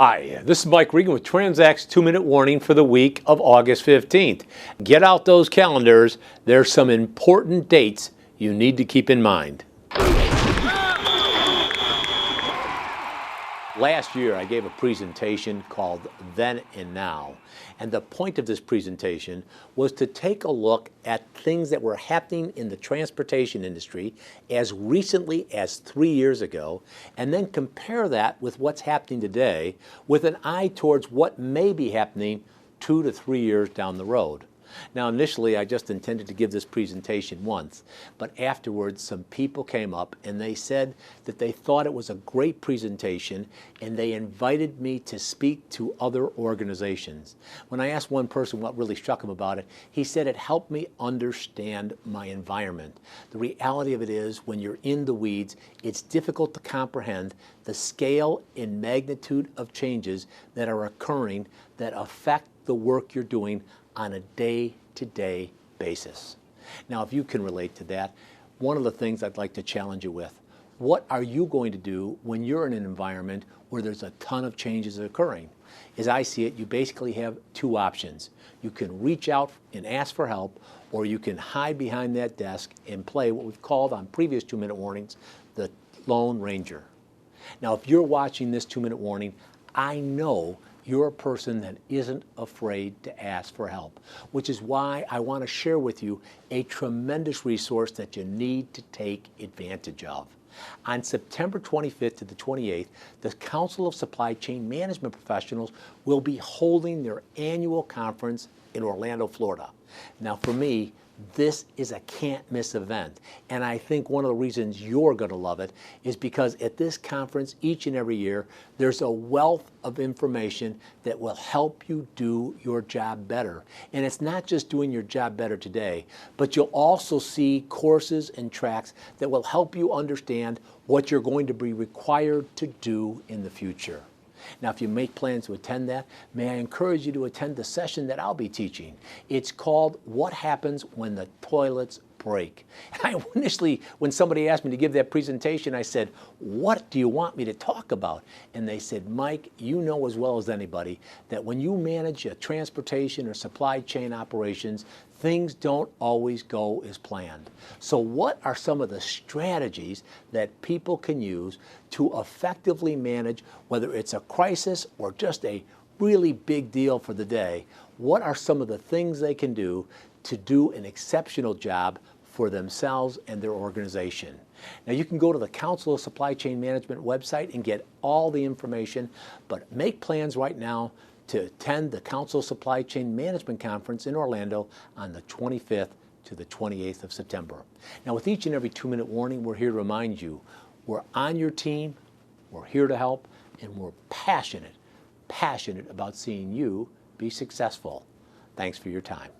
Hi, this is Mike Regan with Transact's 2-minute warning for the week of August 15th. Get out those calendars. There's some important dates you need to keep in mind. Last year, I gave a presentation called Then and Now. And the point of this presentation was to take a look at things that were happening in the transportation industry as recently as 3 years ago, and then compare that with what's happening today with an eye towards what may be happening 2 to 3 years down the road. Now, initially, I just intended to give this presentation once, but afterwards, some people came up and they said that they thought it was a great presentation and they invited me to speak to other organizations. When I asked one person what really struck him about it, he said it helped me understand my environment. The reality of it is, when you're in the weeds, it's difficult to comprehend the scale and magnitude of changes that are occurring that affect the work you're doing on a day-to-day basis. Now, if you can relate to that, one of the things I'd like to challenge you with: what are you going to do when you're in an environment where there's a ton of changes occurring? As I see it, you basically have two options. You can reach out and ask for help, or you can hide behind that desk and play what we've called on previous 2-minute warnings the Lone Ranger. Now, if you're watching this 2-minute warning, I know you're a person that isn't afraid to ask for help, which is why I want to share with you a tremendous resource that you need to take advantage of. On September 25th to the 28th, the Council of Supply Chain Management Professionals will be holding their annual conference in Orlando, Florida. Now, for me, this is a can't-miss event, and I think one of the reasons you're going to love it is because at this conference each and every year, there's a wealth of information that will help you do your job better. And it's not just doing your job better today, but you'll also see courses and tracks that will help you understand what you're going to be required to do in the future. Now, if you make plans to attend that, may I encourage you to attend the session that I'll be teaching. It's called What Happens When the Toilets Break. Initially, when somebody asked me to give that presentation, I said, "What do you want me to talk about?" And they said, "Mike, you know as well as anybody that when you manage a transportation or supply chain operations, things don't always go as planned. So what are some of the strategies that people can use to effectively manage, whether it's a crisis or just a really big deal for the day? What are some of the things they can do to do an exceptional job for themselves and their organization?" Now, you can go to the Council of Supply Chain Management website and get all the information, but make plans right now to attend the Council of Supply Chain Management Conference in Orlando on the 25th to the 28th of September. Now, with each and every 2-minute warning, we're here to remind you we're on your team, we're here to help, and we're passionate about seeing you be successful. Thanks for your time.